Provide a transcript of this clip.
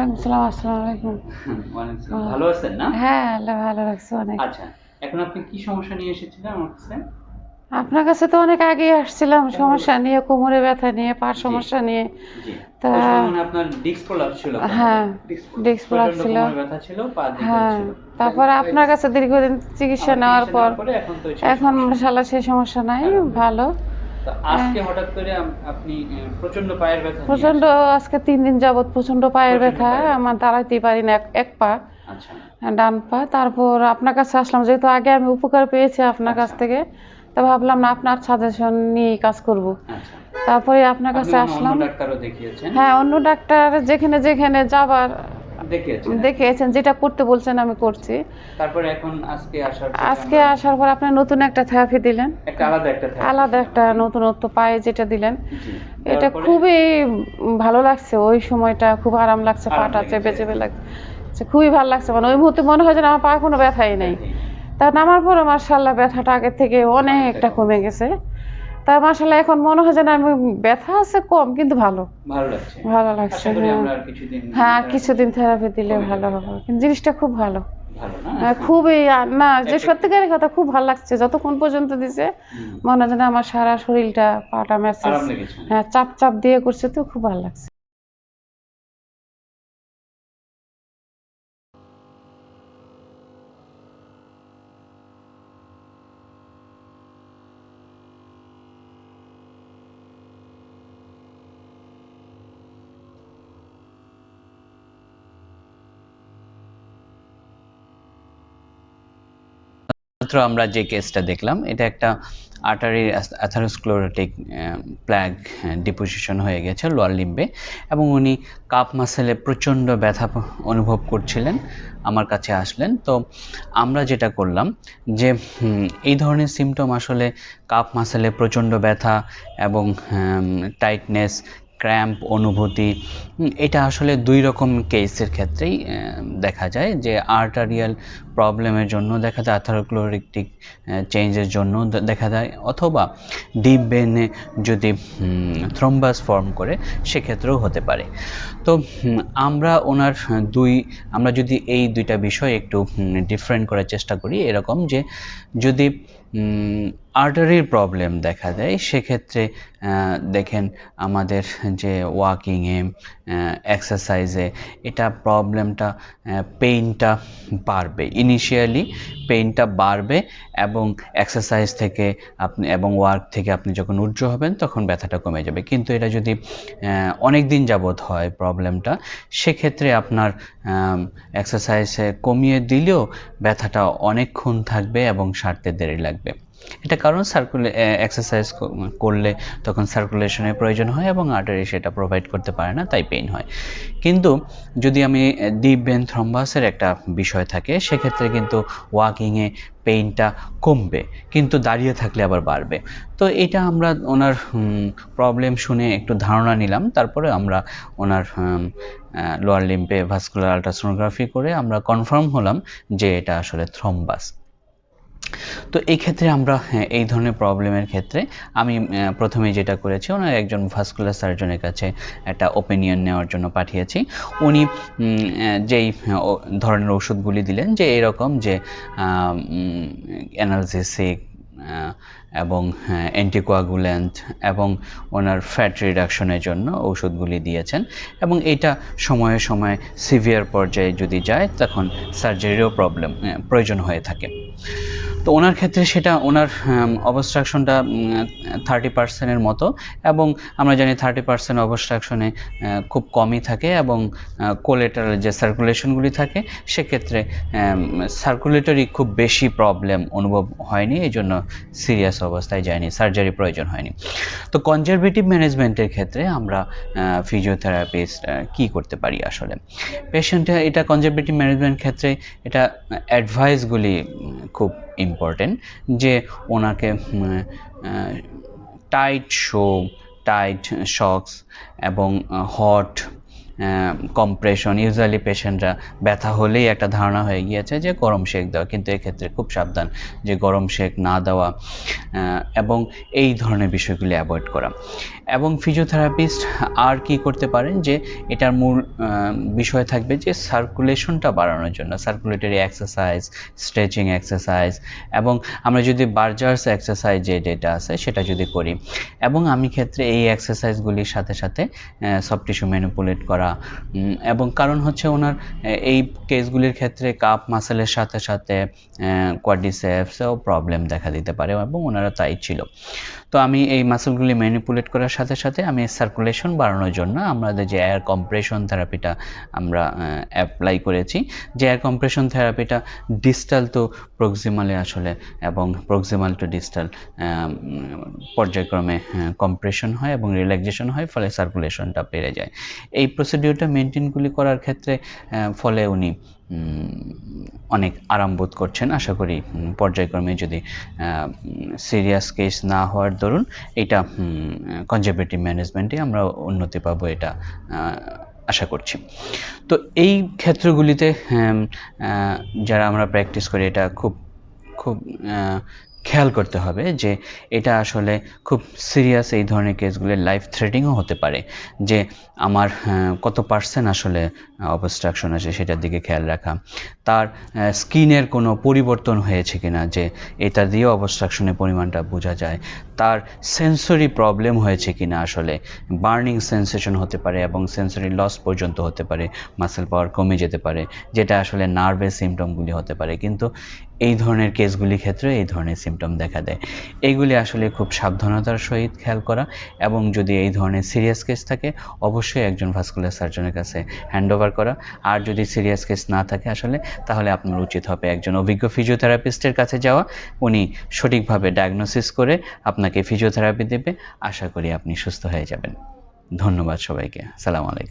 ওয়ালাইকুম সালাম, আসসালামু আলাইকুম। ওয়ালাইকুম আসসালাম। ভালো আছেন না? হ্যাঁ, আল্লাহ ভালো রাখছে অনেক। আচ্ছা, এখন আপনি কি সমস্যা নিয়ে এসেছিলেন আমার কাছে? আপনার কাছে তো অনেক আগেই আসছিলাম ও, সমস্যা নিয়ে, কোমরে ব্যথা নিয়ে, পার জি, সমস্যা নিয়ে। জি। তা ওই সময় মানে আপনার ডিস্ক প্রলাপস ছিল কোমরে। হ্যাঁ, ডিস্ক ডিস্ক প্রলাপস প্রচন্ড ছিল। কোমরে ব্যথা ছিল, পা দিকেও হ্যাঁ, ছিল। তাই তারপরে আপনার কাছে দীর্ঘদিন চিকিৎসা আমার নেওয়ার চিকিৎসা পর নেওয়ার পরে এখন তো সেই এখন সমস্যা নেই। মাশাআল্লাহ সেই সমস্যা নাই, ভালো। আলহামদুলিল্লাহ। তো আহ, আজকে হঠাৎ করে আপনি প্রচন্ড পায়ের ব্যথা নিয়ে প্রচন্ড, আসলেন। আজকে 3 দিন যাবৎ প্রচন্ড পায়ের প্রচন্ড ব্যথা। পায়ের ব্যথা। আমার দাঁড়াইতেই পারি না, এক পা, আচ্ছা, ডান পা। তারপর আপনার কাছে আসলাম, যেহেতু আগে আমি উপকার পেয়েছি আপনার কাছ আচ্ছা, থেকে, তা ভাবলাম না আপনার সাজেশন নিয়ে কাজ করব। আচ্ছা। তারপরে আপনার আপনি কাছে মনে হয় অন্য আসলাম। ডাক্তারও দেখিয়েছেন? হ্যাঁ, অন্য ডাক্তার যেখানে যেখানে যাবার দেখিয়েছেন আরকি। দেখিয়েছেন, যেটা করতে বলছেন আমি করছি। তারপরে এখন আজকে আসার পরে আজকে আমরা আসার পর আপনি নতুন একটা থেরাপি দিলেন, আলাদা একটা থেরাপি আলাদা দিলেন একটা আপনি। নতুনত্ব পায়ে যেটা দিলেন, জি, দেওয়ার এটা পরে খুবই ভালো লাগছে। ওই সময়টা খুব আরাম লাগছে, আরাম পাটা চেপে লেগেছে। চেপে লাগছে, খুবই ভালো লাগছে। মানে ওই মুহূর্তে মনে হয় যেন আমার পায়ে কোনো ব্যথাই নেই। ব্যথাই নেই। তা নামার পরে মার্শাল্লাহ ব্যথাটা আগের থেকে অনেকটা অনেকটা কমে কমেছে। গেছে। তা মার্শাল্লাহ এখন মনে হয় যেন আমি, ব্যথা আছে কম কিন্তু ভালো, ভালো লাগছে। ভালো লাগছে। আশা করি হ্যাঁ, আমরা আর কিছুদিন হ্যাঁ, আর থেরাপি কিছুদিন দিলে থেরাপি দিলে কমে ভালো যাবে এটা। হবে, কিন্তু জিনিসটা খুব ভালো। ভালো না? খুবই না, যে এফেক্টিভ। সত্যিকারের কথা খুব ভালো লাগছে যতক্ষণ পর্যন্ত দিছে। হুম, মনে হয় যেন আমার সারা শরীরটা, পাটা ম্যাসেজ, আরাম লেগেছে অনেক। হ্যাঁ, চাপ চাপ দিয়ে করছে, তো খুব ভালো লাগছে। মাত্র আমরা যে কেসটা দেখলাম, এটা একটা আর্টারির অ্যাথারোস্ক্লেরোটিক প্লাগ ডিপোজিশন হয়ে গেছে লোয়ার লিম্বে, এবং উনি কাপ মাসেলে প্রচণ্ড ব্যথা অনুভব করছিলেন, আমার কাছে আসলেন। তো আমরা যেটা করলাম যে এই ধরনের সিমটম আসলে কাপ মাসেলে প্রচণ্ড ব্যথা এবং টাইটনেস, ক্র্যাম্প অনুভূতি, এটা আসলে 2 রকম কেসের ক্ষেত্রেই দেখা যায়। যে আর্টারিয়াল প্রবলেমের জন্য দেখা যায়, অ্যাথারোস্ক্লেরোটিক চেঞ্জের জন্য দেখা যায়, অথবা ডিপ ভেনে যদি থ্রম্বাস ফর্ম করে সেক্ষেত্রেও হতে পারে। তো আমরা যদি এই 2টা বিষয় একটু ডিফারেন্ট করার চেষ্টা করি, এরকম যে যদি আর্টারির প্রবলেম দেখা দেয় সেক্ষেত্রে দেখেন আমাদের যে ওয়াকিংয়ে, এক্সারসাইজে এটা প্রবলেমটা, পেইনটা বাড়বে, ইনিশিয়ালি পেইনটা বাড়বে, এবং এক্সারসাইজ থেকে আপনি এবং ওয়ার্ক থেকে আপনি যখন উজ্জ্ব হবেন তখন ব্যথাটা কমে যাবে। কিন্তু এটা যদি অনেক দিন যাবৎ হয় প্রবলেমটা, সেক্ষেত্রে আপনার এক্সারসাইজে কমিয়ে দিলেও ব্যথাটা অনেকক্ষণ থাকবে এবং সারতে দেরি লাগবে। এটা কারণ এক্সারসাইজ করলে তখন সার্কুলেশনের প্রয়োজন হয় এবং আর্টারি সেটা প্রোভাইড করতে পারে না, তাই পেইন হয়। কিন্তু যদি আমি ডিপ ভেন থ্রম্বাসের একটা বিষয় থাকে, সেক্ষেত্রে কিন্তু ওয়াকিংয়ে পেইনটা কমবে, কিন্তু দাঁড়িয়ে থাকলে আবার বাড়বে। তো এটা আমরা ওনার প্রবলেম শুনে একটু ধারণা নিলাম, তারপরে আমরা ওনার লোয়ার লিম্বে ভাস্কুলার আল্ট্রাসোনোগ্রাফি করে আমরা কনফার্ম হলাম যে এটা আসলে থ্রম্বাস। তো এই ক্ষেত্রে আমরা এই ধরনের প্রবলেমের ক্ষেত্রে আমি প্রথমে যেটা করেছি, ওনার একজন ভাস্কুলার সার্জনের কাছে একটা ওপিনিয়ন নেওয়ার জন্য পাঠিয়েছি। উনি যেই ধরনের ওষুধগুলি দিলেন, যে এরকম যে অ্যানালজেসিক এবং অ্যান্টিকোয়াগুল্যান্ট এবং ওনার ফ্যাট রিডাকশনের জন্য ওষুধগুলি দিয়েছেন, এবং এটা সময়ে সময়ে সিভিয়ার পর্যায়ে যদি যায় তখন সার্জারিরও প্রয়োজন হয়ে থাকে। তো ওনার ক্ষেত্রে সেটা ওনার অবস্ট্রাকশনটা 30%-এর মতো, এবং আমরা জানি 30% অবস্ট্রাকশনে খুব কমই থাকে, এবং কোলেটারাল যে সার্কুলেশনগুলি থাকে সেক্ষেত্রে সার্কুলেটরি খুব বেশি প্রবলেম অনুভব হয়নি, এই জন্য সিরিয়াস অবস্থায় যায়নি, সার্জারি প্রয়োজন হয়নি। তো কনজারভেটিভ ম্যানেজমেন্টের ক্ষেত্রে আমরা ফিজিওথেরাপিস্ট কী করতে পারি আসলে পেশেন্টের, এটা কনজারভেটিভ ম্যানেজমেন্ট ক্ষেত্রে এটা অ্যাডভাইসগুলি খুব ইম্পর্টেন্ট, যে ওনাকে টাইট শক্স এবং হট কম্প্রেশন, ইউজুয়ালি পেশেন্টরা ব্যথা হলেই একটা ধারণা হয়ে গিয়েছে যে গরম শেক দেওয়া, কিন্তু এক্ষেত্রে খুব সাবধান যে গরম শেক না দেওয়া এবং এই ধরনের বিষয়গুলি অ্যাভয়েড করা। এবং ফিজিওথেরাপিস্ট আর কি করতে পারেন, যে এটার মূল বিষয় থাকবে যে সার্কুলেশনটা বাড়ানোর জন্য সার্কুলেটরি এক্সারসাইজ, স্ট্রেচিং এক্সারসাইজ, এবং আমরা যদি বার্জার্স এক্সারসাইজ যেটা আছে সেটা যদি করি, এবং আমি ক্ষেত্রে এই এক্সারসাইজগুলির সাথে সাথে সফট টিস্যু ম্যানিপুলেট করা, এবং কারণ হচ্ছে ওনার এই কেসগুলির ক্ষেত্রে কাপ মাসেলের সাথে সাথে কোয়াড্রিসেপসেও প্রবলেম দেখা দিতে পারে এবং ওনারা তাই ছিল। তো আমি এই মাসেলগুলি ম্যানিপুলেট করার সাথে সাথে আমি সার্কুলেশন বাড়ানোর জন্য আমাদের যে এয়ার কম্প্রেশন থেরাপিটা আমরা অ্যাপ্লাই করেছি, যে এয়ার কম্প্রেশন থেরাপিটা ডিস্টাল টু প্রক্সিমালে আসলে, এবং প্রক্সিমাল টু ডিস্টাল পর্যায়ক্রমে কম্প্রেশন হয় এবং রিল্যাক্সেশন হয়, ফলে সার্কুলেশনটা বেড়ে যায়। এই প্রসিডিউরটা মেনটেনগুলি করার ক্ষেত্রে ফলে উনি অনেক আরাম বোধ করছেন। আশা করি পর্যায়ক্রমে যদি সিরিয়াস কেস না হওয়ার দরুন এটা কনজারভেটিভ ম্যানেজমেন্টে আমরা উন্নতি পাবো, এটা আশা করছি। তো এই ক্ষেত্রগুলিতে যারা আমরা প্র্যাকটিস করি এটা খুব খুব খেয়াল করতে হবে যে এটা আসলে খুব সিরিয়াস, এই ধরনের কেসগুলি লাইফ থ্রেটিংও হতে পারে, যে আমার কত পার্সেন্ট আসলে অবস্ট্রাকশন আছে সেটার দিকে খেয়াল রাখা, তার স্কিনের কোনো পরিবর্তন হয়েছে কিনা, যে এটা দিয়ে অবস্ট্রাকশনের পরিমাণটা বোঝা যায়, তার সেন্সরি প্রবলেম হয়েছে কিনা, আসলে বার্নিং সেন্সেশন হতে পারে এবং সেন্সরি লস পর্যন্ত হতে পারে, মাসেল পাওয়ার কমে যেতে পারে, যেটা আসলে নার্ভের সিমটমগুলি হতে পারে, কিন্তু এই ধরনের কেসগুলির ক্ষেত্রে এই ধরনের সিমটম দেখা দেয়। এইগুলি আসলে খুব সাবধানতার সহিত খেয়াল করা, এবং যদি এই ধরনের সিরিয়াস কেস থাকে অবশ্যই একজন ভাস্কুলার সার্জনের কাছে হ্যান্ডওভার করা। আর যদি সিরিয়াস কেস না থাকে আসলে, তাহলে আপনার উচিত হবে একজন অভিজ্ঞ ফিজিওথেরাপিস্টের কাছে যাওয়া, উনি সঠিকভাবে ডায়াগনোসিস করে আপনাকে ফিজিওথেরাপি দেবে। আশা করি আপনি সুস্থ হয়ে যাবেন। ধন্যবাদ সবাইকে। আসসালামু আলাইকুম।